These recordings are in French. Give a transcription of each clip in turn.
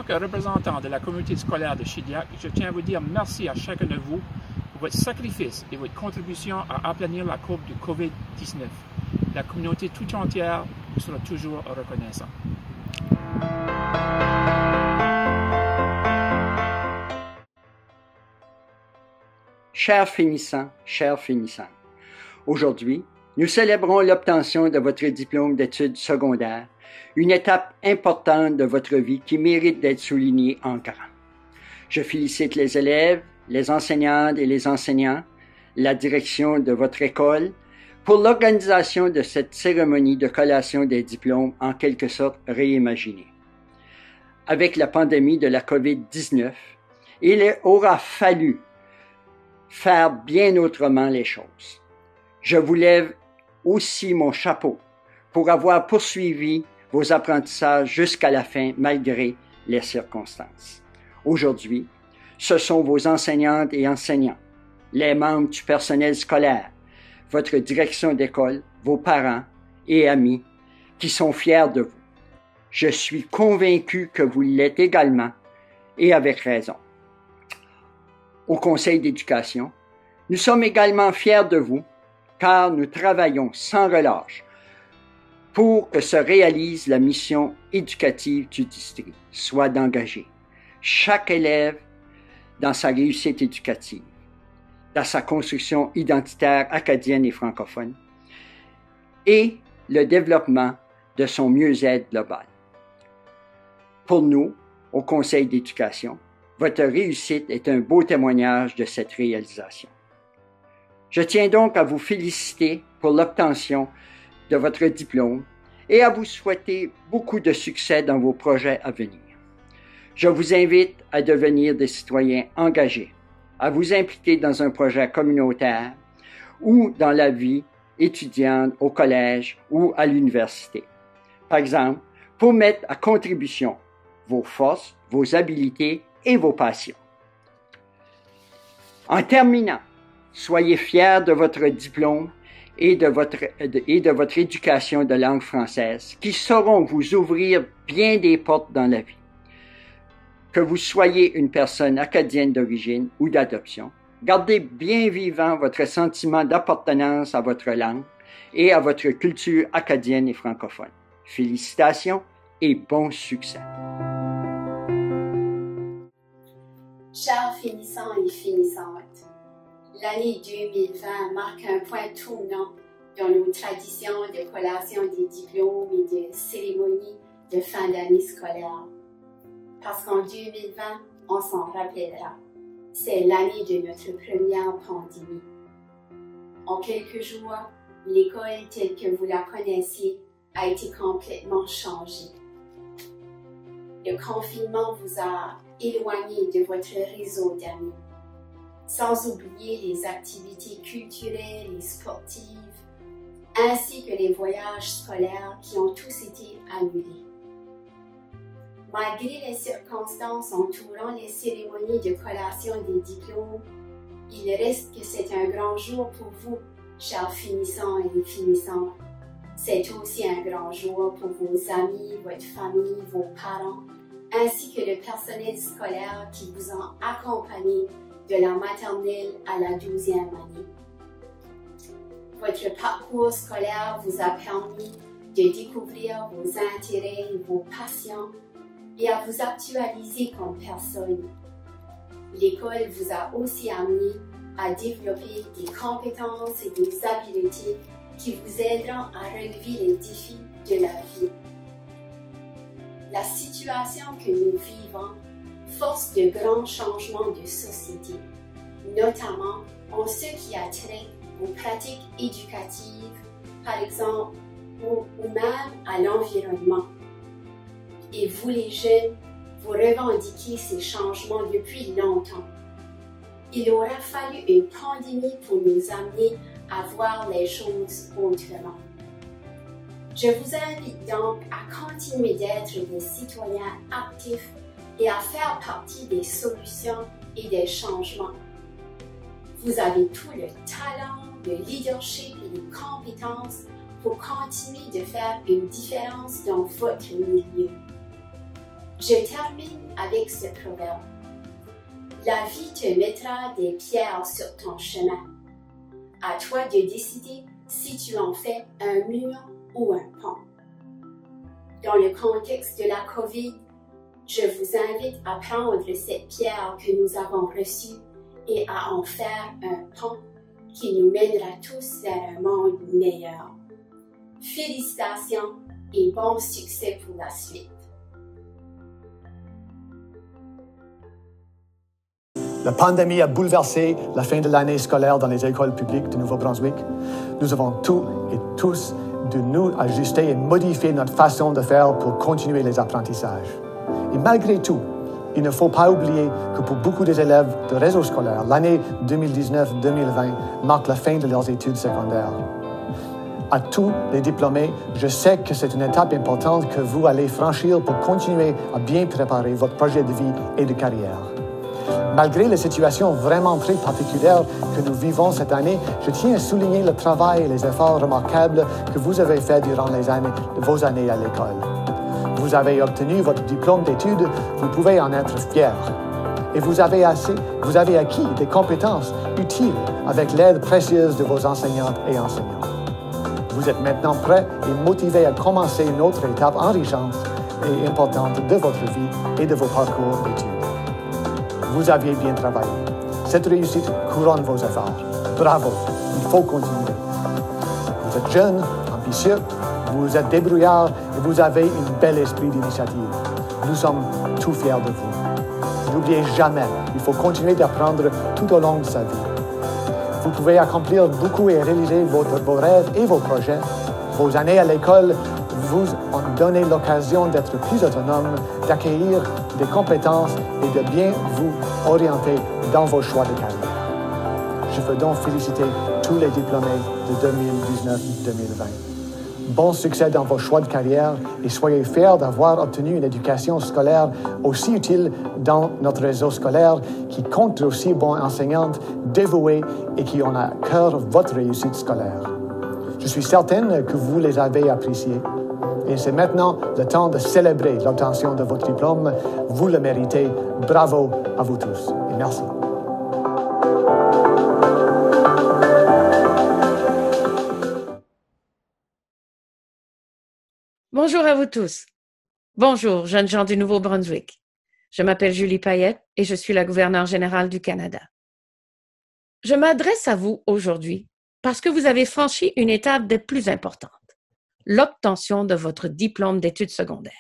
que représentant de la communauté scolaire de Shediac, je tiens à vous dire merci à chacun de vous pour votre sacrifice et votre contribution à aplanir la courbe du COVID-19. La communauté tout entière vous sera toujours reconnaissant. Chers finissants, aujourd'hui, nous célébrons l'obtention de votre diplôme d'études secondaires, une étape importante de votre vie qui mérite d'être soulignée en grand. Je félicite les élèves, les enseignantes et les enseignants, la direction de votre école, pour l'organisation de cette cérémonie de collation des diplômes en quelque sorte réimaginée. Avec la pandémie de la COVID-19, il aura fallu faire bien autrement les choses. Je vous lève aussi mon chapeau pour avoir poursuivi vos apprentissages jusqu'à la fin malgré les circonstances. Aujourd'hui, ce sont vos enseignantes et enseignants, les membres du personnel scolaire, votre direction d'école, vos parents et amis qui sont fiers de vous. Je suis convaincu que vous l'êtes également et avec raison. Au Conseil d'éducation, nous sommes également fiers de vous car nous travaillons sans relâche pour que se réalise la mission éducative du district, soit d'engager chaque élève dans sa réussite éducative, dans sa construction identitaire acadienne et francophone, et le développement de son mieux-être global. Pour nous, au Conseil d'éducation, votre réussite est un beau témoignage de cette réalisation. Je tiens donc à vous féliciter pour l'obtention de votre diplôme et à vous souhaiter beaucoup de succès dans vos projets à venir. Je vous invite à devenir des citoyens engagés, à vous impliquer dans un projet communautaire ou dans la vie étudiante au collège ou à l'université. Par exemple, pour mettre à contribution vos forces, vos habiletés et vos passions. En terminant, soyez fiers de votre diplôme et de votre éducation de langue française qui sauront vous ouvrir bien des portes dans la vie. Que vous soyez une personne acadienne d'origine ou d'adoption, gardez bien vivant votre sentiment d'appartenance à votre langue et à votre culture acadienne et francophone. Félicitations et bon succès! Chers finissants et finissantes, l'année 2020 marque un point tournant dans nos traditions de collation des diplômes et de cérémonies de fin d'année scolaire. Parce qu'en 2020, on s'en rappellera, c'est l'année de notre première pandémie. En quelques jours, l'école telle que vous la connaissiez a été complètement changée. Le confinement vous a éloigné de votre réseau d'amis, sans oublier les activités culturelles et sportives, ainsi que les voyages scolaires qui ont tous été annulés. Malgré les circonstances entourant les cérémonies de collation des diplômes, il reste que c'est un grand jour pour vous, chers finissants et finissantes. C'est aussi un grand jour pour vos amis, votre famille, vos parents, ainsi que le personnel scolaire qui vous ont accompagné de la maternelle à la 12e année. Votre parcours scolaire vous a permis de découvrir vos intérêts et vos passions et à vous actualiser comme personne. L'école vous a aussi amené à développer des compétences et des habiletés qui vous aideront à relever les défis de la vie. La situation que nous vivons force de grands changements de société, notamment en ce qui a trait aux pratiques éducatives, par exemple, ou même à l'environnement. Et vous les jeunes, vous revendiquez ces changements depuis longtemps. Il aura fallu une pandémie pour nous amener à voir les choses autrement. Je vous invite donc à continuer d'être des citoyens actifs et à faire partie des solutions et des changements. Vous avez tout le talent, le leadership et les compétences pour continuer de faire une différence dans votre milieu. Je termine avec ce proverbe. La vie te mettra des pierres sur ton chemin. À toi de décider si tu en fais un mur ou un pont. Dans le contexte de la COVID, je vous invite à prendre cette pierre que nous avons reçue et à en faire un pont qui nous mènera tous vers un monde meilleur. Félicitations et bon succès pour la suite. La pandémie a bouleversé la fin de l'année scolaire dans les écoles publiques de Nouveau-Brunswick. Nous avons tous et tous de nous ajuster et modifier notre façon de faire pour continuer les apprentissages. Et malgré tout, il ne faut pas oublier que pour beaucoup des élèves de réseau scolaire, l'année 2019-2020 marque la fin de leurs études secondaires. À tous les diplômés, je sais que c'est une étape importante que vous allez franchir pour continuer à bien préparer votre projet de vie et de carrière. Malgré les situations vraiment très particulières que nous vivons cette année, je tiens à souligner le travail et les efforts remarquables que vous avez faits durant vos années à l'école. Vous avez obtenu votre diplôme d'études, vous pouvez en être fiers. Et vous avez acquis des compétences utiles avec l'aide précieuse de vos enseignantes et enseignants. Vous êtes maintenant prêts et motivés à commencer une autre étape enrichante et importante de votre vie et de vos parcours d'études. Vous aviez bien travaillé. Cette réussite couronne vos efforts. Bravo, il faut continuer. Vous êtes jeune, ambitieux, vous êtes débrouillard et vous avez un bel esprit d'initiative. Nous sommes tout fiers de vous. N'oubliez jamais, il faut continuer d'apprendre tout au long de sa vie. Vous pouvez accomplir beaucoup et réaliser vos rêves et vos projets. Vos années à l'école vous ont donné l'occasion d'être plus autonome, d'acquérir des compétences et de bien vous orienter dans vos choix de carrière. Je veux donc féliciter tous les diplômés de 2019-2020. Bon succès dans vos choix de carrière et soyez fiers d'avoir obtenu une éducation scolaire aussi utile dans notre réseau scolaire qui compte aussi bonnes enseignantes dévouées et qui ont à cœur votre réussite scolaire. Je suis certaine que vous les avez appréciés. Et c'est maintenant le temps de célébrer l'obtention de votre diplôme. Vous le méritez. Bravo à vous tous. Et merci. Bonjour à vous tous. Bonjour, jeunes gens du Nouveau-Brunswick. Je m'appelle Julie Payette et je suis la gouverneure générale du Canada. Je m'adresse à vous aujourd'hui parce que vous avez franchi une étape des plus importantes, l'obtention de votre diplôme d'études secondaires.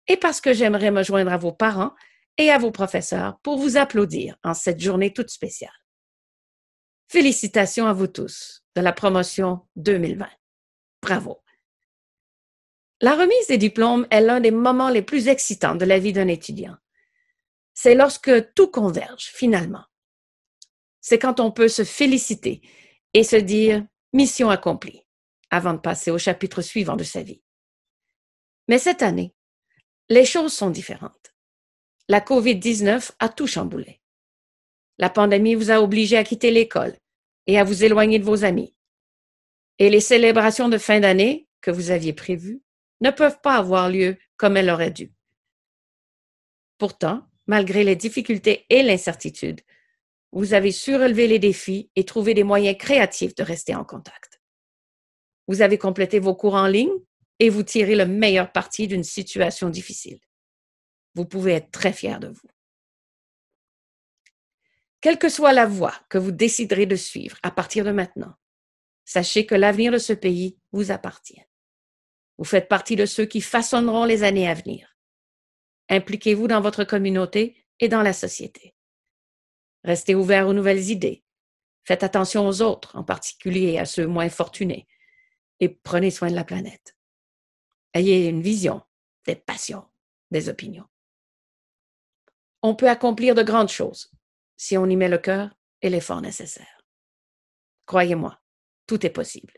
Et parce que j'aimerais me joindre à vos parents et à vos professeurs pour vous applaudir en cette journée toute spéciale. Félicitations à vous tous de la promotion 2020. Bravo! La remise des diplômes est l'un des moments les plus excitants de la vie d'un étudiant. C'est lorsque tout converge, finalement. C'est quand on peut se féliciter et se dire « mission accomplie » avant de passer au chapitre suivant de sa vie. Mais cette année, les choses sont différentes. La COVID-19 a tout chamboulé. La pandémie vous a obligé à quitter l'école et à vous éloigner de vos amis. Et les célébrations de fin d'année que vous aviez prévues ne peuvent pas avoir lieu comme elles auraient dû. Pourtant, malgré les difficultés et l'incertitude, vous avez su relever les défis et trouver des moyens créatifs de rester en contact. Vous avez complété vos cours en ligne et vous tirez le meilleur parti d'une situation difficile. Vous pouvez être très fiers de vous. Quelle que soit la voie que vous déciderez de suivre à partir de maintenant, sachez que l'avenir de ce pays vous appartient. Vous faites partie de ceux qui façonneront les années à venir. Impliquez-vous dans votre communauté et dans la société. Restez ouverts aux nouvelles idées. Faites attention aux autres, en particulier à ceux moins fortunés, et prenez soin de la planète. Ayez une vision, des passions, des opinions. On peut accomplir de grandes choses si on y met le cœur et l'effort nécessaire. Croyez-moi, tout est possible.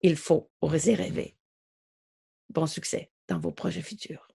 Il faut oser rêver. Bon succès dans vos projets futurs.